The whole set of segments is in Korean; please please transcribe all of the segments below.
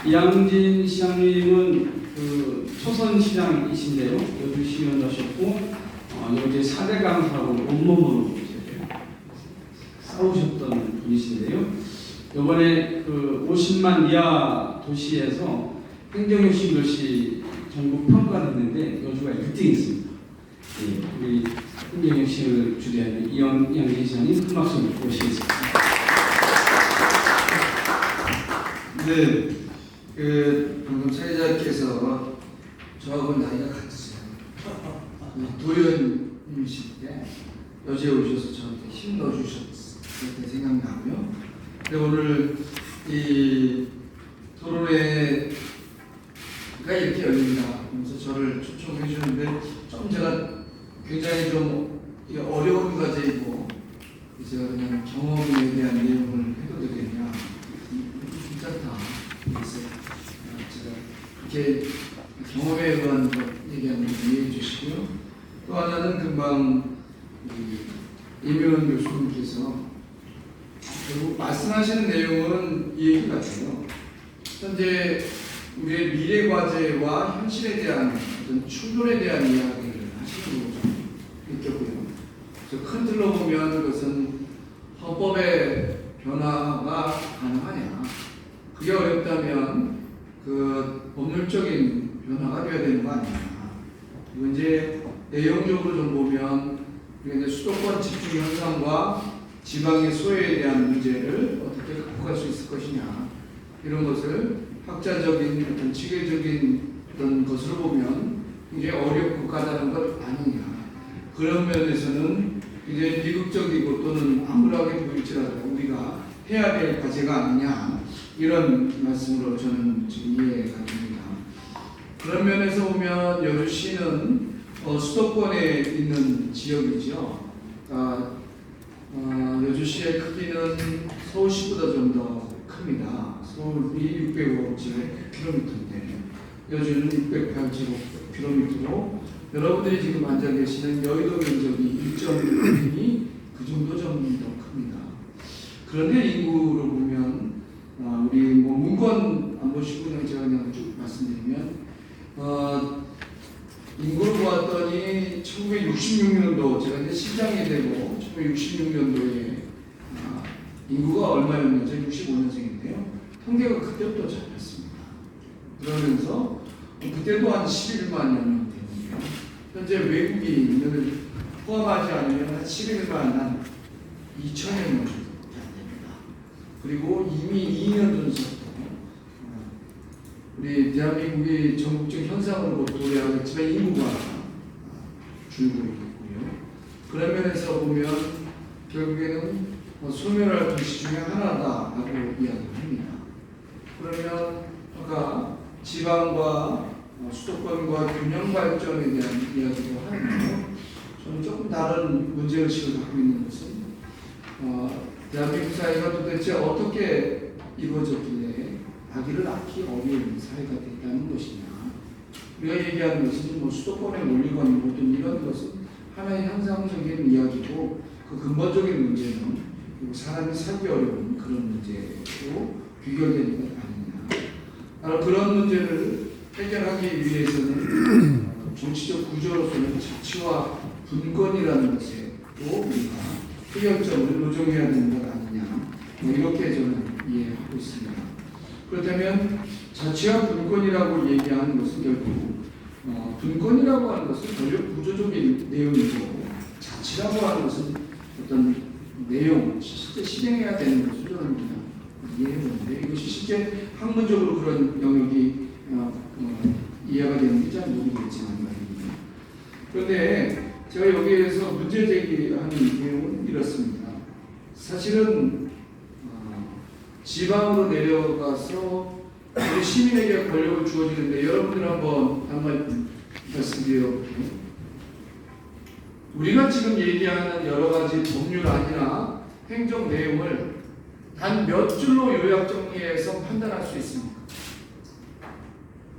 이양진 시장님은 그 초선시장이신데요. 여주시의원도 하셨고 여기 4대 강사로 온몸으로 싸우셨던 분이신데요. 이번에 그 50만 이하 도시에서 행정혁신 도시 전국 평가를 했는데 여주가 1등했습니다. 예, 우리 행정혁신을 주도하는 이양진 시장님 큰 박수 모시겠습니다. 네, 방금 사회자께서 저하고 나이가 같으세요. 도연님이신데 여주에 오셔서 저한테 힘 넣어주셨을 생각나고요. 근데 오늘 이 토론회가 이렇게 열린다 하면서 저를 초청해 주는데 좀 제가 굉장히 좀 어려운 과제이고 제가 그냥 경험에 대한 내용을 해도 되겠냐 괜찮다 그래서 제가 이렇게 경험에 관한 것 얘기하는 거 이해해 주시고요. 또 하나는 금방 이명훈 교수님께서 결국 말씀하시는 내용은 이 얘기 같아요. 현재 우리의 미래 과제와 현실에 대한 어떤 충돌에 대한 이야기를 하시는 걸로 좀 느꼈고요. 그래서 큰 틀로 보면 그것은 헌법의 변화가 가능하냐. 그게 어렵다면 그 법률적인 변화가 되어야 되는 거 아니냐. 이건 이제 내용적으로 좀 보면 이제 수도권 집중 현상과 지방의 소외에 대한 문제를 어떻게 극복할 수 있을 것이냐 이런 것을 학자적인 어떤 체계적인 어떤 것으로 보면 굉장히 어렵고 까다로운 것 아니냐. 그런 면에서는 이제 비극적이고 또는 암울하게 보일지라도 우리가 해야 될 과제가 아니냐 이런 말씀으로 저는 지금 이해가 됩니다. 그런 면에서 보면 여주시는 수도권에 있는 지역이죠. 여주시의 크기는 서울시보다 좀 더 큽니다. 서울이 605km인데 여주는 608km로 여러분들이 지금 앉아 계시는 여의도 면적이 1.1이 그 정도 좀 더 큽니다. 그런데 인구로 보면 우리 뭐 문건 안 보시고 그냥 제가 그냥 쭉 말씀드리면 인구를 보았더니 1966년도 제가 이제 시장이 되고 1966년도에 인구가 얼마였는지 65년생인데요. 통계가 그때부터 잡혔습니다. 그러면서 그때도 한 11만 명 되는데요. 현재 외국인을 포함하지 않으면 한 11만 한 2천여 명 정도 됩니다. 그리고 이미 2년 전부터 우리 대한민국이 전국적 현상으로 도래하겠지만 인구가 줄고 있고요. 그런 면에서 보면 결국에는 소멸할 도시 중에 하나다라고 이야기를 합니다. 그러면 아까 지방과 수도권과 균형 발전에 대한 이야기도 하는데요. 저는 조금 다른 문제의식을 갖고 있는 것은 대한민국 사회가 도대체 어떻게 이루어졌길래 아기를 낳기 어려운 사회가 됐다는 것이냐. 우리가 얘기하는 것은 뭐 수도권에 몰리건 뭐든 이런 것은 하나의 형상적인 이야기고 그 근본적인 문제는 사람이 살기 어려운 그런 문제로 귀결되는 것 아니냐. 바로 그런 문제를 해결하기 위해서는 정치적 구조로서는 자치와 분권이라는 것에도 우리가 해결점을 노정해야 되는 것 아니냐. 뭐 이렇게 저는 이해하고 있습니다. 그렇다면 자치와 분권이라고 얘기하는 것은 결국 분권이라고 하는 것은 전혀 구조적인 내용이고 자치라고 하는 것은 어떤 내용, 실제 실행해야 되는 것을 저는 그냥 이해해보는데 이것이 실제 학문적으로 그런 영역이 이해가 되는지 잘 모르겠지만 말입니다. 그런데 제가 여기에서 문제 제기하는 내용은 이렇습니다. 사실은 지방으로 내려가서 우리 시민에게 권력을 주어지는데 여러분들 한번 말씀드려볼게요. 우리가 지금 얘기하는 여러 가지 법률안이나 행정 내용을 단 몇 줄로 요약 정리해서 판단할 수 있습니까?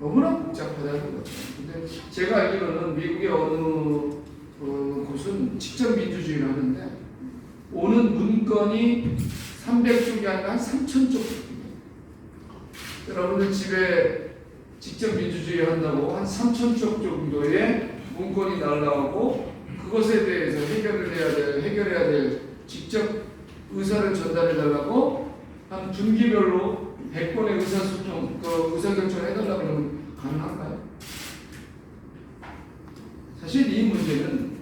너무나 복잡하다는 거죠. 근데 제가 알기로는 미국의 어느 곳은 직접 민주주의를 하는데 오는 문건이 300쪽이 아니라 한 3,000쪽. 여러분들 집에 직접 민주주의 한다고 한 3,000쪽 정도의 문건이 날라오고 그것에 대해서 해결해야 될 직접 의사를 전달해 달라고 한 분기별로 100번의 의사소통, 의사결정을 해달라고 하면 가능한가요? 사실 이 문제는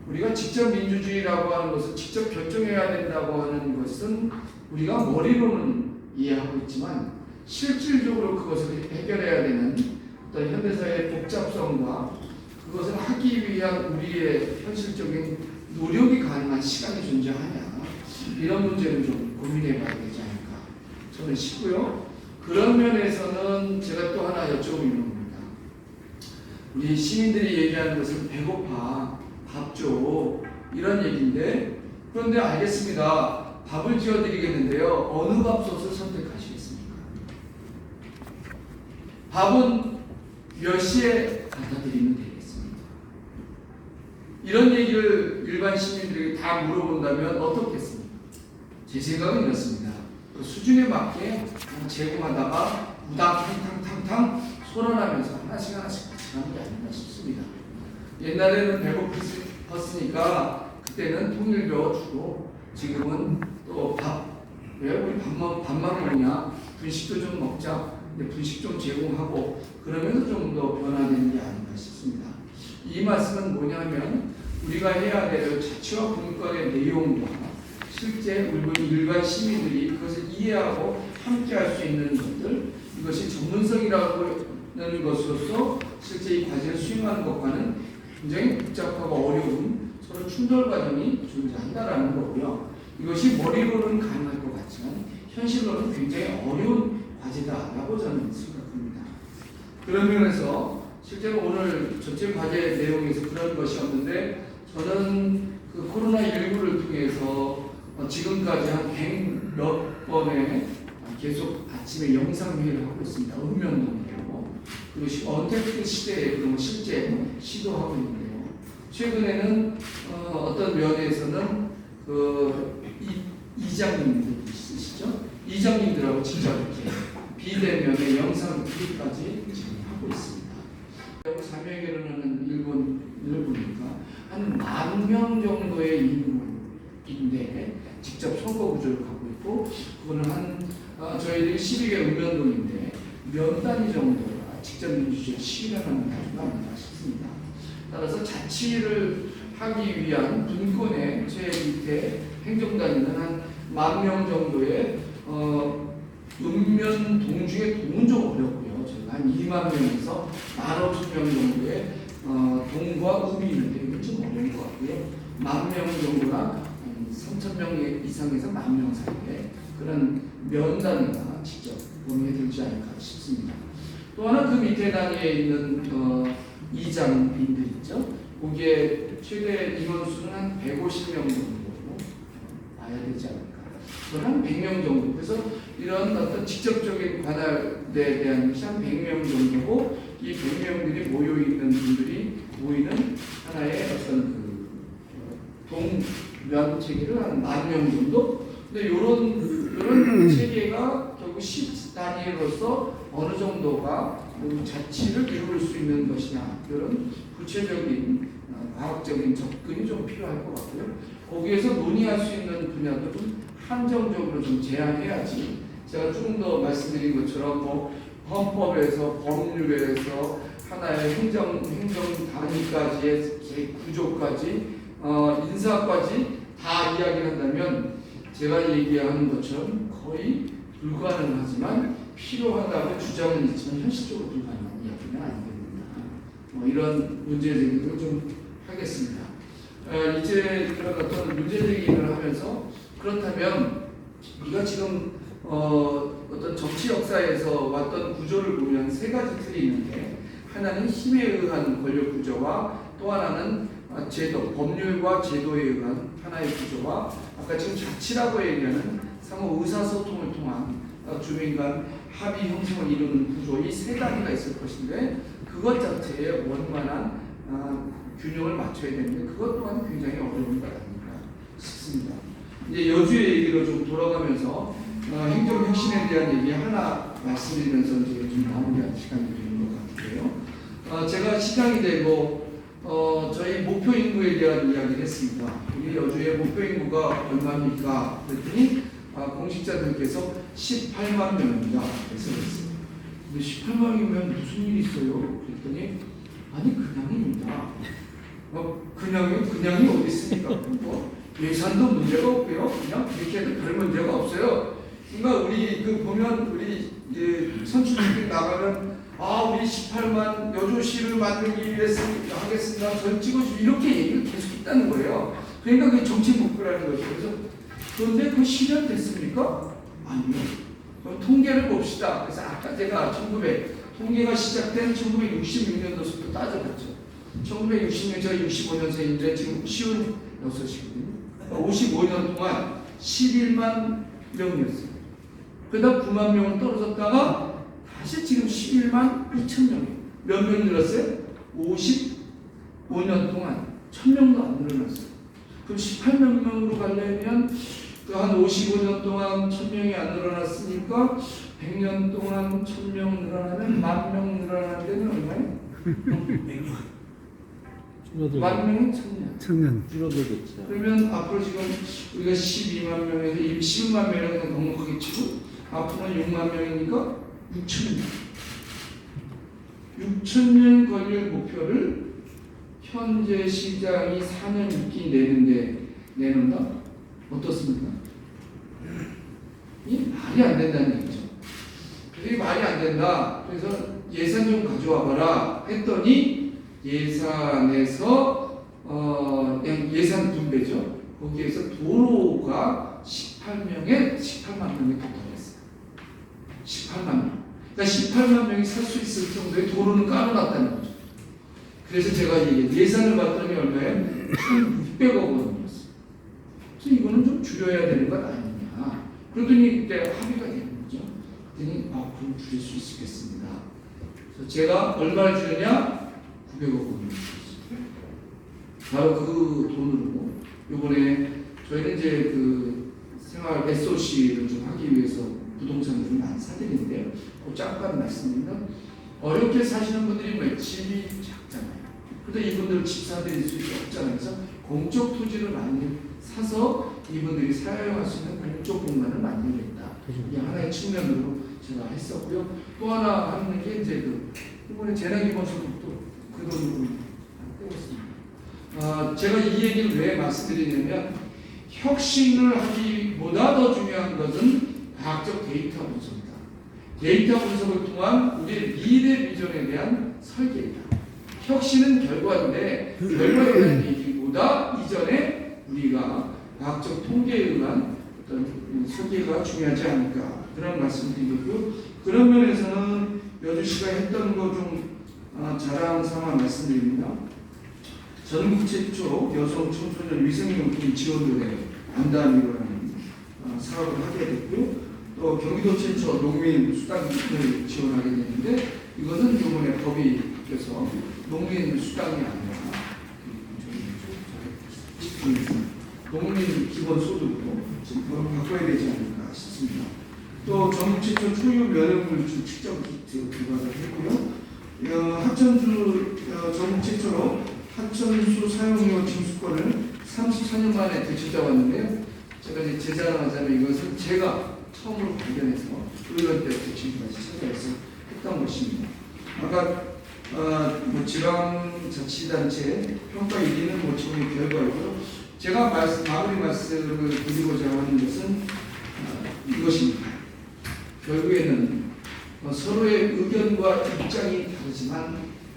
우리가 직접 민주주의라고 하는 것을 직접 결정해야 된다고 하는 것은 우리가 머리로는 이해하고 있지만 실질적으로 그것을 해결해야 되는 어떤 현대사회의 복잡성과 그것을 하기 위한 우리의 현실적인 노력이 가능한 시간이 존재하냐, 이런 문제는 좀 고민해 봐야 되지 않을까 저는 싶고요. 그런 면에서는 제가 또 하나 여쭤보는 겁니다. 우리 시민들이 얘기하는 것은 배고파, 밥 줘, 이런 얘기인데, 그런데 알겠습니다. 밥을 지어드리겠는데요. 어느 밥솥을 선택하시겠습니까? 밥은 몇 시에 갖다 드리면 되겠습니까? 이런 얘기를 일반 시민들에게 다 물어본다면 어떻겠습니까? 제 생각은 이렇습니다. 그 수준에 맞게 제공하다가 무당 탕탕탕탕 소란하면서 하나씩 같이 가는 게 아닌가 싶습니다. 옛날에는 배고팠으니까 그때는 통일벼 주고, 지금은 또 왜 우리 밥만 먹냐, 분식도 좀 먹자, 근데 분식 좀 제공하고 그러면서 좀 더 변화되는 게 아닌가 싶습니다. 이 말씀은 뭐냐면 우리가 해야 될 자치와 분권의 내용과 실제 우리 일반 시민들이 그것을 이해하고 함께 할 수 있는 것들, 이것이 전문성이라고 하는 것으로서 실제 이 과제를 수행하는 것과는 굉장히 복잡하고 어려운 서로 충돌 과정이 존재한다라는 거고요. 이것이 머리로는 가능할 것 같지만 현실로는 굉장히 어려운 과제다라고 저는 생각합니다. 그런 면에서 실제로 오늘 전체 과제 내용에서 그런 것이 없는데, 저는 그 코로나19를 통해서 지금까지 한 100몇 번에 계속 아침에 영상회의를 하고 있습니다. 읍면동으로. 그리고 언택트 시대에 그런 실제 시도하고 있는데요. 최근에는 어떤 면에서는 이장님들 있으시죠? 이장님들하고 직접 이렇게 비대면의 영상 회의까지 지금 하고 있습니다. 자명회의로는 일본을 보니까 한 10,000명 정도의 인구인데 직접 선거 구조를 갖고 있고, 그거는 저희들이 12개 읍면동인데 몇 단위 정도가 직접 민주주의를 실현하는 단위가 아닌가 싶습니다. 따라서 자치를 하기 위한 분권의 제 밑에 행정단위는 한 10,000명 정도의 읍면동 중에 동은 좀 어렵고요. 저희가 한 20,000명에서 15,000명 정도의 동과 읍이 있는데 이건 좀 어려운 것 같고요. 10,000명 정도나 3,000명 이상에서 10,000명 사이에 그런 면 단위가 직접 범위에 들지 않을까 싶습니다. 또 하나 그 밑에 단위에 있는 이장빈들 있죠. 거기에 최대 인원수는 한 150명 정도로 봐야 되지 않을까. 한 100명 정도. 그래서 이런 어떤 직접적인 관할에 대한 것이 한 100명 정도고, 이 100명들이 모여있는 분들이 모이는 하나의 어떤 동면 체계를 한 10,000명 정도? 근데 이런 체계가 결국 시 단위로서 어느 정도가 자치를 이룰 수 있는 것이냐, 이런 구체적인 과학적인 접근이 좀 필요할 것 같고요. 거기에서 논의할 수 있는 분야도 좀 한정적으로 좀 제한해야지, 제가 조금 더 말씀드린 것처럼 헌법에서 법률에서 하나의 행정 단위까지의 구조까지 인사까지 다 이야기를 한다면 제가 얘기하는 것처럼 거의 불가능하지만 필요하다고 주장은 있지만 현실적으로 불가능한 이야기는 아니겠습니다. 이런 문제 제기를 좀 하겠습니다. 이제 그런 어떤 문제 제기를 하면서, 그렇다면 우리가 지금 어떤 정치 역사에서 왔던 구조를 보면 세 가지 틀이 있는데, 하나는 힘에 의한 권력 구조와 또 하나는 제도, 법률과 제도에 의한 하나의 구조와 아까 지금 자치라고 얘기하는 상호 의사소통을 통한 주민 간 합의 형성을 이루는 구조, 이 세 단위가 있을 것인데, 그것 자체에 원만한 균형을 맞춰야 되는데 그것 또한 굉장히 어려운 것 아닌가 싶습니다. 이제 여주의 얘기로 좀 돌아가면서 행정 혁신에 대한 얘기 하나 말씀드리면서 이제 좀 마무리할 시간이 되는 것 같은데요. 제가 시장이 되고 저희 목표 인구에 대한 이야기를 했습니다. 우리 여주의 목표 인구가 얼마입니까? 그랬더니 공직자들께서 18만 명입니다. 그래서 그랬어요. 근데 18만이면 무슨 일이 있어요? 그랬더니 아니 그냥입니다. 그냥이 어디 있습니까? 뭐 예산도 문제가 없고요. 그냥 그렇게 해도 별 문제가 없어요. 그러니까 우리 보면 우리 선출들이 나가면 우리 18만 여주시를 만들기 위해서 하겠습니다. 전 찍어주 이렇게 얘기를 계속 했다는 거예요. 그러니까 그게 정책 목표라는 거죠. 그래서 그런데 그 실현됐습니까? 아니요. 그럼 통계를 봅시다. 그래서 아까 제가 통계가 시작된 1966년도부터 따져봤죠. 1966년 제가 65년생인데 지금 56이거든요. 55년 동안 11만 명이었어요. 그다음 9만 명은 떨어졌다가 다시 지금 11만 2천 명이에요. 몇 명 늘었어요? 55년 동안 1,000명도 안 늘어났어요. 그럼 18만 명으로 가려면 한 55년 동안 1,000명이 안 늘어났으니까 100년 동안 1,000명 늘어나면 10,000명 늘어나는 데는 얼마예요? 10,000명은 1,000년. 줄어들겠죠. 그러면 앞으로 지금 우리가 12만 명에서 10만 명을 넉넉하게 치고 앞으로는 6만 명이니까 6,000명. 6,000명 걸릴 목표를 현재 시장이 4년 6기 내는다? 어떻습니까? 이 말이 안 된다는 얘기죠. 그게 말이 안 된다. 그래서 예산 좀 가져와 봐라 했더니 예산에서 예산 분배죠. 거기에서 도로가 18만 명에 도달했어요. 18만 명. 그러니까 18만 명이 살 수 있을 정도의 도로는 깔아놨다는 거죠. 그래서 제가 예산을 봤더니 얼마예요? 1,600억 원이었어요. 그래서 이거는 좀 줄여야 되는 것 아니냐. 그러더니 그때 합의가 되는 거죠. 그랬더니 그럼 줄일 수 있겠습니다. 그래서 제가 얼마를 줄였냐? 900억 원을 줄였어요. 바로 그 돈으로 이번에 저희는 이제 생활 SOC를 좀 하기 위해서 부동산을 좀 많이 사드리는데요. 잠깐 말씀드리면 어렵게 사시는 분들이 집이 작잖아요. 근데 이분들 집 사드릴 수 없잖아요. 그래서 공적 토지를 많이 사서 이분들이 사용할 수 있는 공적 공간을 만들겠다. 이게 하나의 측면으로 제가 했었고요. 또 하나 하는 게 이제 이번에 재난기본소득도 그 돈으로 떼었습니다. 제가 이 얘기를 왜 말씀드리냐면 혁신을 하기보다 더 중요한 것은 과학적 데이터 분석이다. 데이터 분석을 통한 우리의 미래 비전에 대한 설계이다. 혁신은 결과인데 결과에 대한 얘기보다 이전에 우리가 과학적 통계에 의한 어떤 설계가 중요하지 않을까 그런 말씀드리고요. 그런 면에서는 여주시가 했던 거 좀 자랑 삼아 말씀드립니다. 전국 최초 여성 청소년 위생용품 지원도에 안단이라는 사업을 하게 됐고요. 또 경기도 최초 농민 수당을 지원하게 됐는데 이것은 이번에 법이 바뀌어서 농민 수당이 아니라 농민 기본소득으로 지금 바꿔야 되지 않을까 싶습니다. 또 전국 최초 초유 면역물질 측정 키트 개발을 했고요. 하천수 전국 최초로 하천수 사용료 징수권을 34년 만에 되찾아왔는데요. 제가 이제 제자하자면 이것은 제가 처음으로 발견해서 의원 때부터 지금까지 찾아와서 했던 것입니다. 아까 지방자치단체 평가 1위는 지금의 결과이고요. 제가 마무리 말씀을 드리고자 하는 것은 이것입니다. 결국에는 서로의 의견과 입장이 다르지만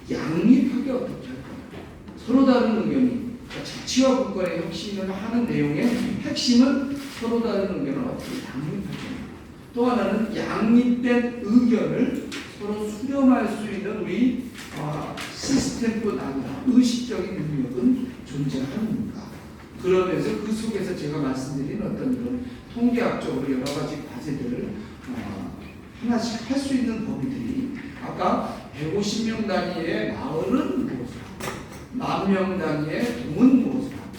양립하게 어떻게 할까? 서로 다른 의견이 자치와 국가의 혁신을 하는 내용의 핵심은 서로 다른 의견을 어떻게 양립할까? 또 하나는 양립된 의견을 서로 수렴할 수 있는 우리 시스템뿐 아니라 의식적인 능력은 존재하는가? 그러면서 그 속에서 제가 말씀드린 어떤 그런 통계학적으로 여러 가지 과제들을 하나씩 할 수 있는 범위들이 아까 150명 단위의 마을은 무엇을 하고 10,000명 단위의 동은 무엇을 하고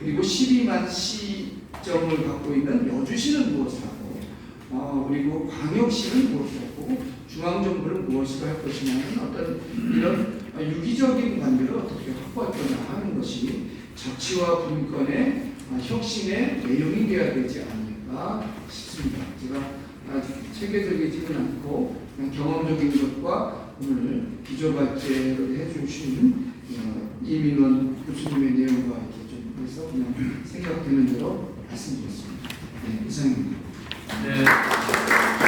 그리고 12만 시 점을 갖고 있는 여주시는 무엇을 하고, 그리고 광역시는 무엇을 하고, 중앙정부는 무엇을 할 것이냐는 어떤 이런 유기적인 관계를 어떻게 확보할 거냐 하는 것이 정치와 분권의 혁신의 내용이 되어야 되지 않을까 싶습니다. 제가 아주 체계적이지는 않고 그냥 경험적인 것과 오늘 기조발제를 해주신 이민원 교수님의 내용과 이렇게 좀 해서 그냥 생각되는 대로 말씀드렸습니다. 네, 이상입니다. 네.